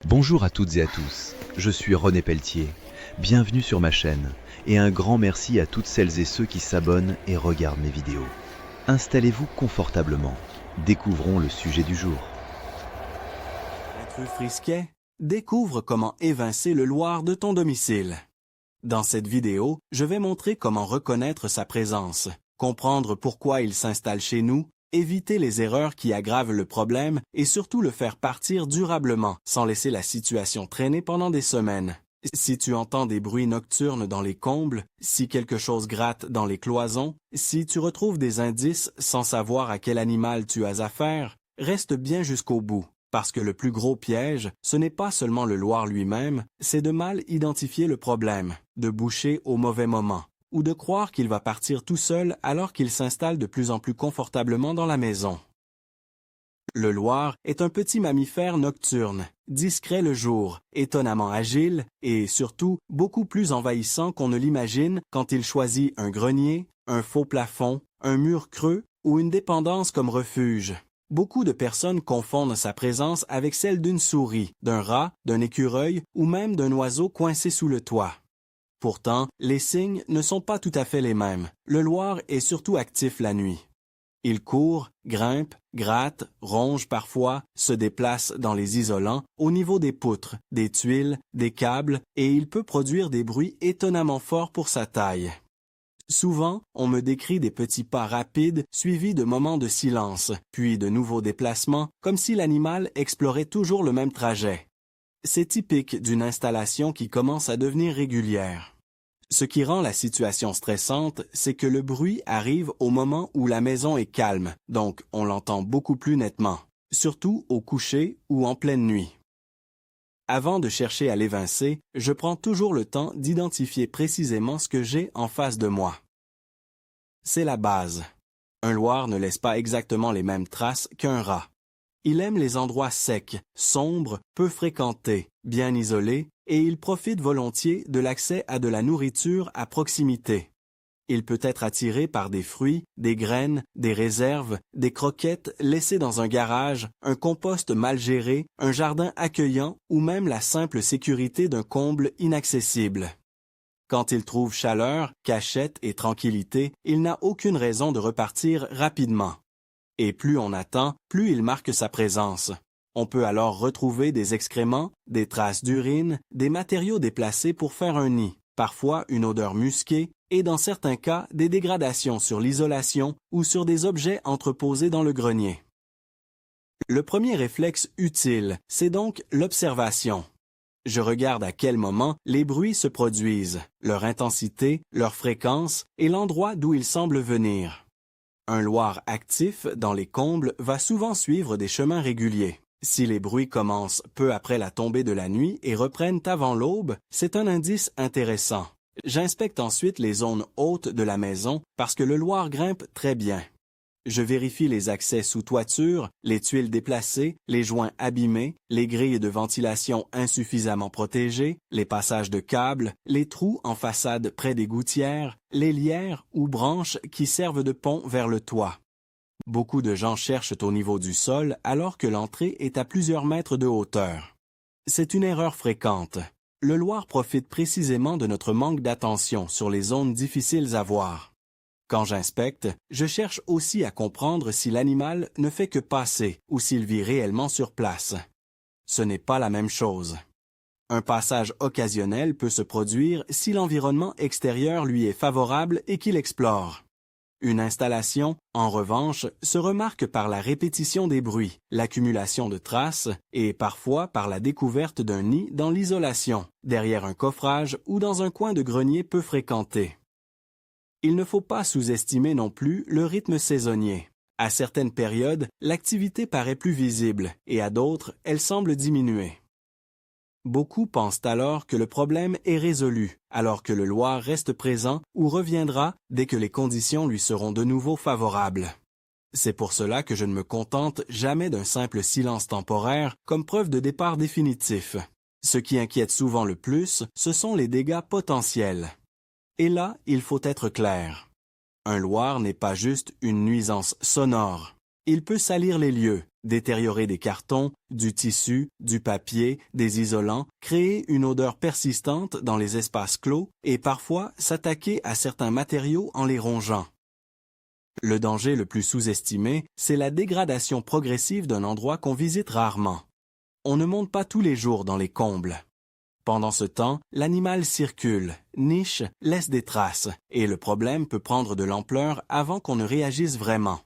Bonjour à toutes et à tous, je suis René Pelletier. Bienvenue sur ma chaîne et un grand merci à toutes celles et ceux qui s'abonnent et regardent mes vidéos. Installez-vous confortablement, découvrons le sujet du jour. Intrus frisquet, découvre comment évincer le Loir de ton domicile. Dans cette vidéo, je vais montrer comment reconnaître sa présence, comprendre pourquoi il s'installe chez nous, éviter les erreurs qui aggravent le problème et surtout le faire partir durablement sans laisser la situation traîner pendant des semaines. Si tu entends des bruits nocturnes dans les combles, si quelque chose gratte dans les cloisons, si tu retrouves des indices sans savoir à quel animal tu as affaire, reste bien jusqu'au bout. Parce que le plus gros piège, ce n'est pas seulement le Loir lui-même, c'est de mal identifier le problème, de boucher au mauvais moment, ou de croire qu'il va partir tout seul alors qu'il s'installe de plus en plus confortablement dans la maison. Le Loir est un petit mammifère nocturne, discret le jour, étonnamment agile et, surtout, beaucoup plus envahissant qu'on ne l'imagine quand il choisit un grenier, un faux plafond, un mur creux ou une dépendance comme refuge. Beaucoup de personnes confondent sa présence avec celle d'une souris, d'un rat, d'un écureuil ou même d'un oiseau coincé sous le toit. Pourtant, les signes ne sont pas tout à fait les mêmes. Le Loir est surtout actif la nuit. Il court, grimpe, gratte, ronge parfois, se déplace dans les isolants, au niveau des poutres, des tuiles, des câbles, et il peut produire des bruits étonnamment forts pour sa taille. Souvent, on me décrit des petits pas rapides suivis de moments de silence, puis de nouveaux déplacements, comme si l'animal explorait toujours le même trajet. C'est typique d'une installation qui commence à devenir régulière. Ce qui rend la situation stressante, c'est que le bruit arrive au moment où la maison est calme, donc on l'entend beaucoup plus nettement, surtout au coucher ou en pleine nuit. Avant de chercher à l'évincer, je prends toujours le temps d'identifier précisément ce que j'ai en face de moi. C'est la base. Un Loir ne laisse pas exactement les mêmes traces qu'un rat. Il aime les endroits secs, sombres, peu fréquentés, bien isolés, et il profite volontiers de l'accès à de la nourriture à proximité. Il peut être attiré par des fruits, des graines, des réserves, des croquettes laissées dans un garage, un compost mal géré, un jardin accueillant ou même la simple sécurité d'un comble inaccessible. Quand il trouve chaleur, cachette et tranquillité, il n'a aucune raison de repartir rapidement. Et plus on attend, plus il marque sa présence. On peut alors retrouver des excréments, des traces d'urine, des matériaux déplacés pour faire un nid, parfois une odeur musquée, et dans certains cas, des dégradations sur l'isolation ou sur des objets entreposés dans le grenier. Le premier réflexe utile, c'est donc l'observation. Je regarde à quel moment les bruits se produisent, leur intensité, leur fréquence et l'endroit d'où ils semblent venir. Un Loir actif dans les combles va souvent suivre des chemins réguliers. Si les bruits commencent peu après la tombée de la nuit et reprennent avant l'aube, c'est un indice intéressant. J'inspecte ensuite les zones hautes de la maison parce que le Loir grimpe très bien. Je vérifie les accès sous toiture, les tuiles déplacées, les joints abîmés, les grilles de ventilation insuffisamment protégées, les passages de câbles, les trous en façade près des gouttières, les lierres ou branches qui servent de pont vers le toit. Beaucoup de gens cherchent au niveau du sol alors que l'entrée est à plusieurs mètres de hauteur. C'est une erreur fréquente. Le Loir profite précisément de notre manque d'attention sur les zones difficiles à voir. Quand j'inspecte, je cherche aussi à comprendre si l'animal ne fait que passer ou s'il vit réellement sur place. Ce n'est pas la même chose. Un passage occasionnel peut se produire si l'environnement extérieur lui est favorable et qu'il explore. Une installation, en revanche, se remarque par la répétition des bruits, l'accumulation de traces et parfois par la découverte d'un nid dans l'isolation, derrière un coffrage ou dans un coin de grenier peu fréquenté. Il ne faut pas sous-estimer non plus le rythme saisonnier. À certaines périodes, l'activité paraît plus visible et à d'autres, elle semble diminuer. Beaucoup pensent alors que le problème est résolu, alors que le Loir reste présent ou reviendra dès que les conditions lui seront de nouveau favorables. C'est pour cela que je ne me contente jamais d'un simple silence temporaire comme preuve de départ définitif. Ce qui inquiète souvent le plus, ce sont les dégâts potentiels. Et là, il faut être clair. Un Loir n'est pas juste une nuisance sonore. Il peut salir les lieux, Détériorer des cartons, du tissu, du papier, des isolants, créer une odeur persistante dans les espaces clos et parfois s'attaquer à certains matériaux en les rongeant. Le danger le plus sous-estimé, c'est la dégradation progressive d'un endroit qu'on visite rarement. On ne monte pas tous les jours dans les combles. Pendant ce temps, l'animal circule, niche, laisse des traces, et le problème peut prendre de l'ampleur avant qu'on ne réagisse vraiment.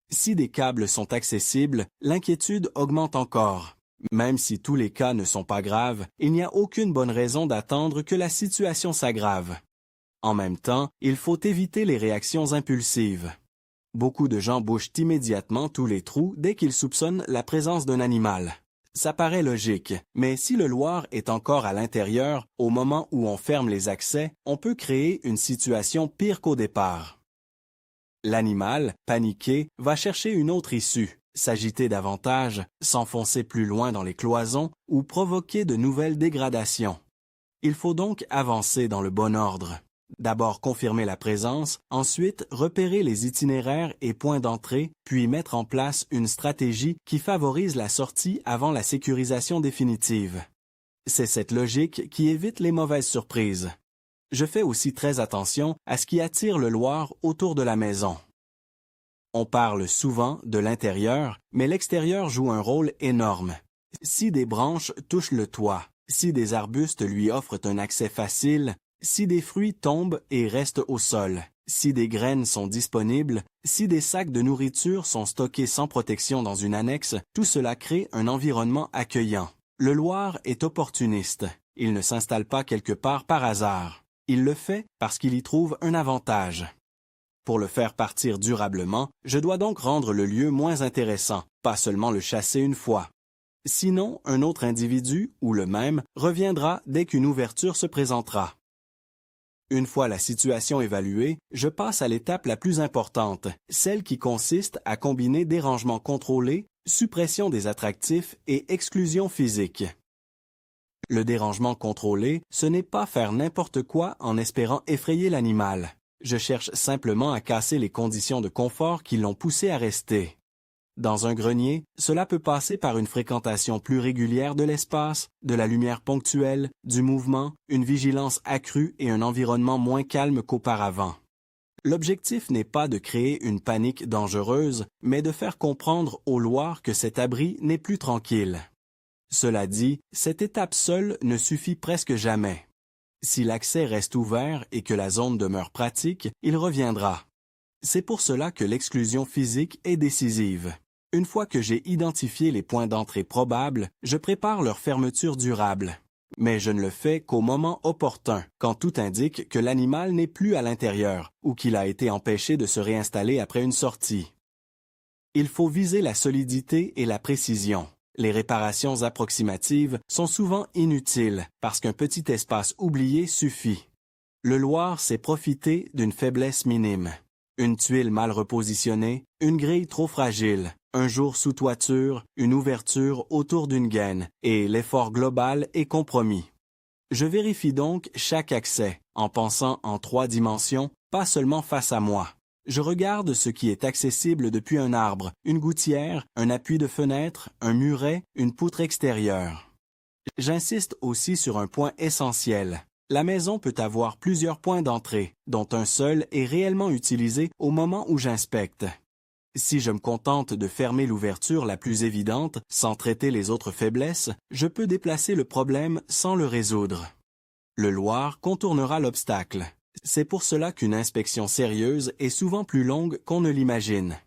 Si des câbles sont accessibles, l'inquiétude augmente encore. Même si tous les cas ne sont pas graves, il n'y a aucune bonne raison d'attendre que la situation s'aggrave. En même temps, il faut éviter les réactions impulsives. Beaucoup de gens bouchent immédiatement tous les trous dès qu'ils soupçonnent la présence d'un animal. Ça paraît logique, mais si le Loir est encore à l'intérieur, au moment où on ferme les accès, on peut créer une situation pire qu'au départ. L'animal, paniqué, va chercher une autre issue, s'agiter davantage, s'enfoncer plus loin dans les cloisons ou provoquer de nouvelles dégradations. Il faut donc avancer dans le bon ordre. D'abord confirmer la présence, ensuite repérer les itinéraires et points d'entrée, puis mettre en place une stratégie qui favorise la sortie avant la sécurisation définitive. C'est cette logique qui évite les mauvaises surprises. Je fais aussi très attention à ce qui attire le Loir autour de la maison. On parle souvent de l'intérieur, mais l'extérieur joue un rôle énorme. Si des branches touchent le toit, si des arbustes lui offrent un accès facile, si des fruits tombent et restent au sol, si des graines sont disponibles, si des sacs de nourriture sont stockés sans protection dans une annexe, tout cela crée un environnement accueillant. Le Loir est opportuniste. Il ne s'installe pas quelque part par hasard. Il le fait parce qu'il y trouve un avantage. Pour le faire partir durablement, je dois donc rendre le lieu moins intéressant, pas seulement le chasser une fois. Sinon, un autre individu, ou le même, reviendra dès qu'une ouverture se présentera. Une fois la situation évaluée, je passe à l'étape la plus importante, celle qui consiste à combiner dérangement contrôlé, suppression des attractifs et exclusion physique. Le dérangement contrôlé, ce n'est pas faire n'importe quoi en espérant effrayer l'animal. Je cherche simplement à casser les conditions de confort qui l'ont poussé à rester. Dans un grenier, cela peut passer par une fréquentation plus régulière de l'espace, de la lumière ponctuelle, du mouvement, une vigilance accrue et un environnement moins calme qu'auparavant. L'objectif n'est pas de créer une panique dangereuse, mais de faire comprendre au Loir que cet abri n'est plus tranquille. Cela dit, cette étape seule ne suffit presque jamais. Si l'accès reste ouvert et que la zone demeure pratique, il reviendra. C'est pour cela que l'exclusion physique est décisive. Une fois que j'ai identifié les points d'entrée probables, je prépare leur fermeture durable. Mais je ne le fais qu'au moment opportun, quand tout indique que l'animal n'est plus à l'intérieur ou qu'il a été empêché de se réinstaller après une sortie. Il faut viser la solidité et la précision. Les réparations approximatives sont souvent inutiles parce qu'un petit espace oublié suffit. Le Loir sait profiter d'une faiblesse minime. Une tuile mal repositionnée, une grille trop fragile, un jour sous toiture, une ouverture autour d'une gaine, et l'effort global est compromis. Je vérifie donc chaque accès, en pensant en 3 dimensions, pas seulement face à moi. Je regarde ce qui est accessible depuis un arbre, une gouttière, un appui de fenêtre, un muret, une poutre extérieure. J'insiste aussi sur un point essentiel. La maison peut avoir plusieurs points d'entrée, dont un seul est réellement utilisé au moment où j'inspecte. Si je me contente de fermer l'ouverture la plus évidente, sans traiter les autres faiblesses, je peux déplacer le problème sans le résoudre. Le Loir contournera l'obstacle. C'est pour cela qu'une inspection sérieuse est souvent plus longue qu'on ne l'imagine.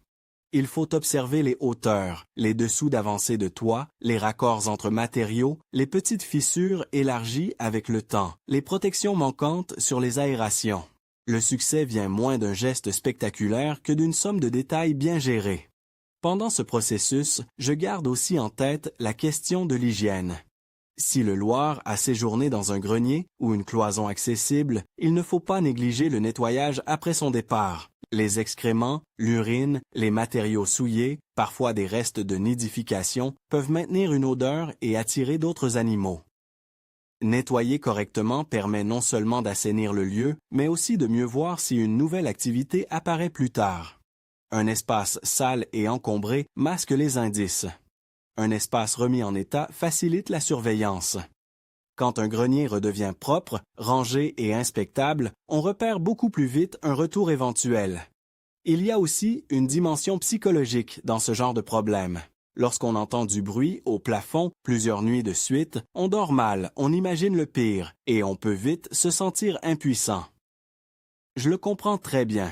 Il faut observer les hauteurs, les dessous d'avancée de toit, les raccords entre matériaux, les petites fissures élargies avec le temps, les protections manquantes sur les aérations. Le succès vient moins d'un geste spectaculaire que d'une somme de détails bien gérés. Pendant ce processus, je garde aussi en tête la question de l'hygiène. Si le Loir a séjourné dans un grenier ou une cloison accessible, il ne faut pas négliger le nettoyage après son départ. Les excréments, l'urine, les matériaux souillés, parfois des restes de nidification, peuvent maintenir une odeur et attirer d'autres animaux. Nettoyer correctement permet non seulement d'assainir le lieu, mais aussi de mieux voir si une nouvelle activité apparaît plus tard. Un espace sale et encombré masque les indices. Un espace remis en état facilite la surveillance. Quand un grenier redevient propre, rangé et inspectable, on repère beaucoup plus vite un retour éventuel. Il y a aussi une dimension psychologique dans ce genre de problème. Lorsqu'on entend du bruit au plafond plusieurs nuits de suite, on dort mal, on imagine le pire, et on peut vite se sentir impuissant. Je le comprends très bien.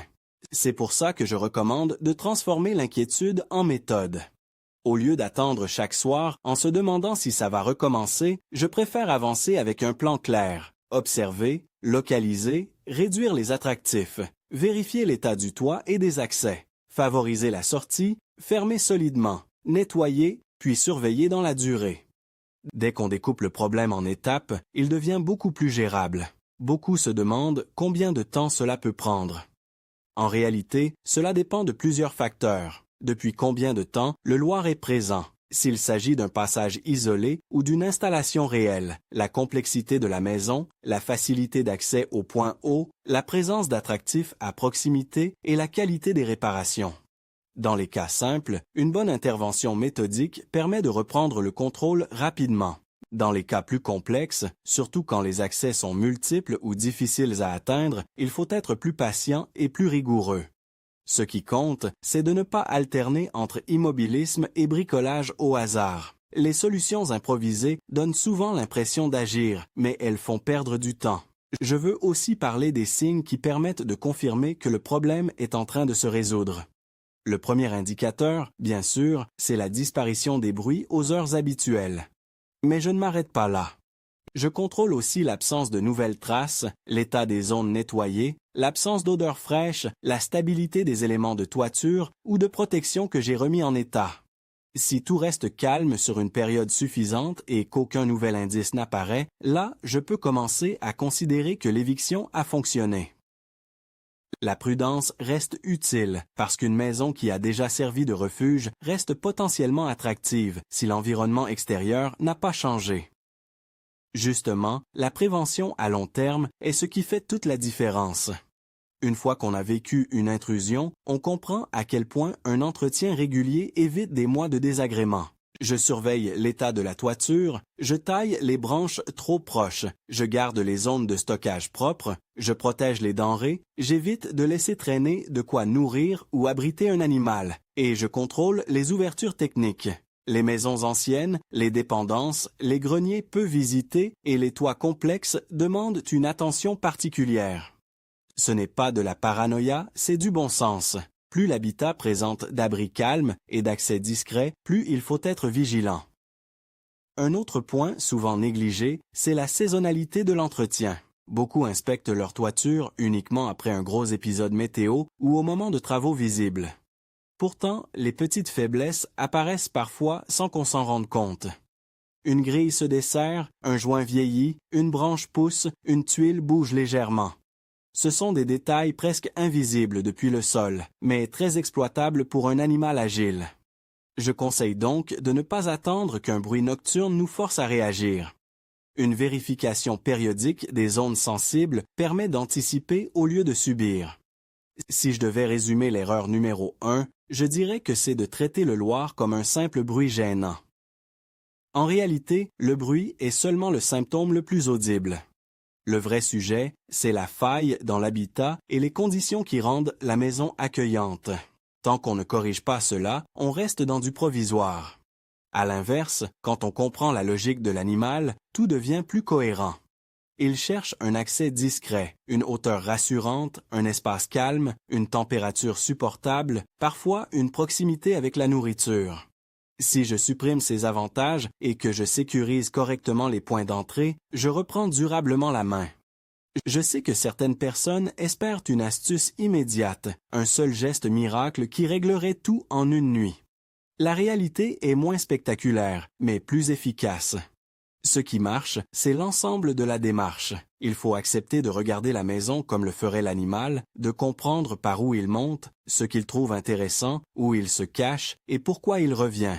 C'est pour ça que je recommande de transformer l'inquiétude en méthode. Au lieu d'attendre chaque soir en se demandant si ça va recommencer, je préfère avancer avec un plan clair, observer, localiser, réduire les attractifs, vérifier l'état du toit et des accès, favoriser la sortie, fermer solidement, nettoyer, puis surveiller dans la durée. Dès qu'on découpe le problème en étapes, il devient beaucoup plus gérable. Beaucoup se demandent combien de temps cela peut prendre. En réalité, cela dépend de plusieurs facteurs. Depuis combien de temps le Loir est présent, s'il s'agit d'un passage isolé ou d'une installation réelle, la complexité de la maison, la facilité d'accès au point haut, la présence d'attractifs à proximité et la qualité des réparations. Dans les cas simples, une bonne intervention méthodique permet de reprendre le contrôle rapidement. Dans les cas plus complexes, surtout quand les accès sont multiples ou difficiles à atteindre, il faut être plus patient et plus rigoureux. Ce qui compte, c'est de ne pas alterner entre immobilisme et bricolage au hasard. Les solutions improvisées donnent souvent l'impression d'agir, mais elles font perdre du temps. Je veux aussi parler des signes qui permettent de confirmer que le problème est en train de se résoudre. Le premier indicateur, bien sûr, c'est la disparition des bruits aux heures habituelles. Mais je ne m'arrête pas là. Je contrôle aussi l'absence de nouvelles traces, l'état des zones nettoyées, l'absence d'odeurs fraîches, la stabilité des éléments de toiture ou de protection que j'ai remis en état. Si tout reste calme sur une période suffisante et qu'aucun nouvel indice n'apparaît, là, je peux commencer à considérer que l'éviction a fonctionné. La prudence reste utile parce qu'une maison qui a déjà servi de refuge reste potentiellement attractive si l'environnement extérieur n'a pas changé. Justement, la prévention à long terme est ce qui fait toute la différence. Une fois qu'on a vécu une intrusion, on comprend à quel point un entretien régulier évite des mois de désagréments. Je surveille l'état de la toiture, je taille les branches trop proches, je garde les zones de stockage propres, je protège les denrées, j'évite de laisser traîner de quoi nourrir ou abriter un animal, et je contrôle les ouvertures techniques. Les maisons anciennes, les dépendances, les greniers peu visités et les toits complexes demandent une attention particulière. Ce n'est pas de la paranoïa, c'est du bon sens. Plus l'habitat présente d'abris calmes et d'accès discrets, plus il faut être vigilant. Un autre point souvent négligé, c'est la saisonnalité de l'entretien. Beaucoup inspectent leur toiture uniquement après un gros épisode météo ou au moment de travaux visibles. Pourtant, les petites faiblesses apparaissent parfois sans qu'on s'en rende compte. Une grille se dessert, un joint vieillit, une branche pousse, une tuile bouge légèrement. Ce sont des détails presque invisibles depuis le sol, mais très exploitables pour un animal agile. Je conseille donc de ne pas attendre qu'un bruit nocturne nous force à réagir. Une vérification périodique des zones sensibles permet d'anticiper au lieu de subir. Si je devais résumer l'erreur numéro 1, je dirais que c'est de traiter le Loir comme un simple bruit gênant. En réalité, le bruit est seulement le symptôme le plus audible. Le vrai sujet, c'est la faille dans l'habitat et les conditions qui rendent la maison accueillante. Tant qu'on ne corrige pas cela, on reste dans du provisoire. À l'inverse, quand on comprend la logique de l'animal, tout devient plus cohérent. Il cherche un accès discret, une hauteur rassurante, un espace calme, une température supportable, parfois une proximité avec la nourriture. Si je supprime ces avantages et que je sécurise correctement les points d'entrée, je reprends durablement la main. Je sais que certaines personnes espèrent une astuce immédiate, un seul geste miracle qui réglerait tout en une nuit. La réalité est moins spectaculaire, mais plus efficace. Ce qui marche, c'est l'ensemble de la démarche. Il faut accepter de regarder la maison comme le ferait l'animal, de comprendre par où il monte, ce qu'il trouve intéressant, où il se cache et pourquoi il revient.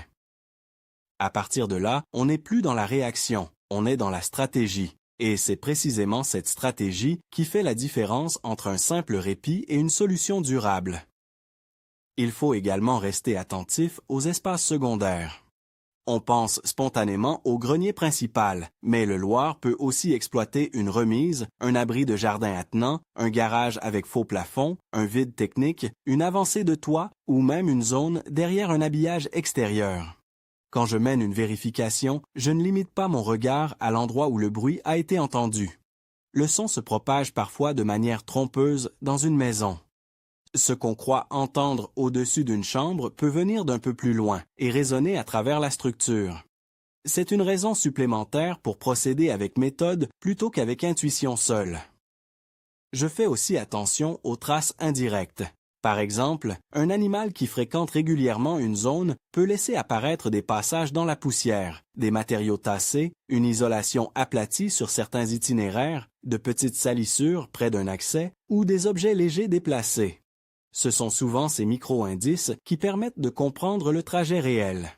À partir de là, on n'est plus dans la réaction, on est dans la stratégie. Et c'est précisément cette stratégie qui fait la différence entre un simple répit et une solution durable. Il faut également rester attentif aux espaces secondaires. On pense spontanément au grenier principal, mais le Loir peut aussi exploiter une remise, un abri de jardin attenant, un garage avec faux plafond, un vide technique, une avancée de toit ou même une zone derrière un habillage extérieur. Quand je mène une vérification, je ne limite pas mon regard à l'endroit où le bruit a été entendu. Le son se propage parfois de manière trompeuse dans une maison. Ce qu'on croit entendre au-dessus d'une chambre peut venir d'un peu plus loin et résonner à travers la structure. C'est une raison supplémentaire pour procéder avec méthode plutôt qu'avec intuition seule. Je fais aussi attention aux traces indirectes. Par exemple, un animal qui fréquente régulièrement une zone peut laisser apparaître des passages dans la poussière, des matériaux tassés, une isolation aplatie sur certains itinéraires, de petites salissures près d'un accès ou des objets légers déplacés. Ce sont souvent ces micro-indices qui permettent de comprendre le trajet réel.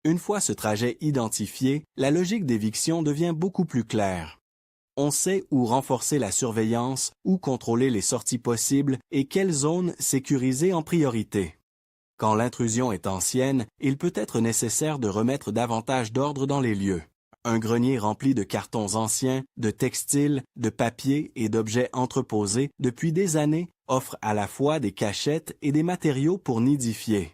Une fois ce trajet identifié, la logique d'éviction devient beaucoup plus claire. On sait où renforcer la surveillance, où contrôler les sorties possibles et quelles zones sécuriser en priorité. Quand l'intrusion est ancienne, il peut être nécessaire de remettre davantage d'ordre dans les lieux. Un grenier rempli de cartons anciens, de textiles, de papier et d'objets entreposés depuis des années offre à la fois des cachettes et des matériaux pour nidifier.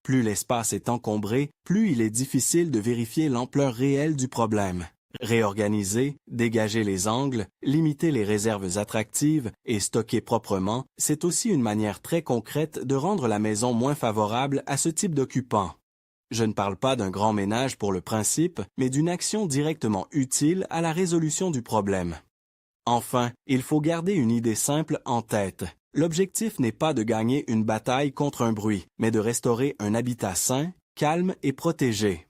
Plus l'espace est encombré, plus il est difficile de vérifier l'ampleur réelle du problème. Réorganiser, dégager les angles, limiter les réserves attractives et stocker proprement, c'est aussi une manière très concrète de rendre la maison moins favorable à ce type d'occupant. Je ne parle pas d'un grand ménage pour le principe, mais d'une action directement utile à la résolution du problème. Enfin, il faut garder une idée simple en tête. L'objectif n'est pas de gagner une bataille contre un bruit, mais de restaurer un habitat sain, calme et protégé.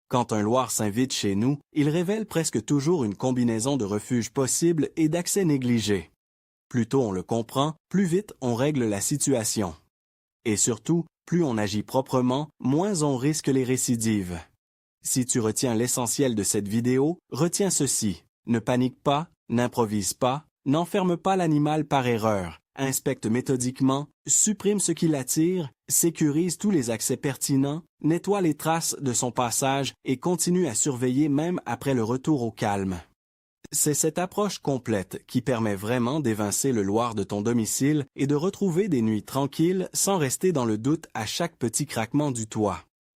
Quand un Loir s'invite chez nous, il révèle presque toujours une combinaison de refuges possibles et d'accès négligés. Plus tôt on le comprend, plus vite on règle la situation. Et surtout, plus on agit proprement, moins on risque les récidives. Si tu retiens l'essentiel de cette vidéo, retiens ceci. Ne panique pas, n'improvise pas, n'enferme pas l'animal par erreur, inspecte méthodiquement, supprime ce qui l'attire, sécurise tous les accès pertinents, nettoie les traces de son passage et continue à surveiller même après le retour au calme. C'est cette approche complète qui permet vraiment d'évincer le Loir de ton domicile et de retrouver des nuits tranquilles sans rester dans le doute à chaque petit craquement du toit.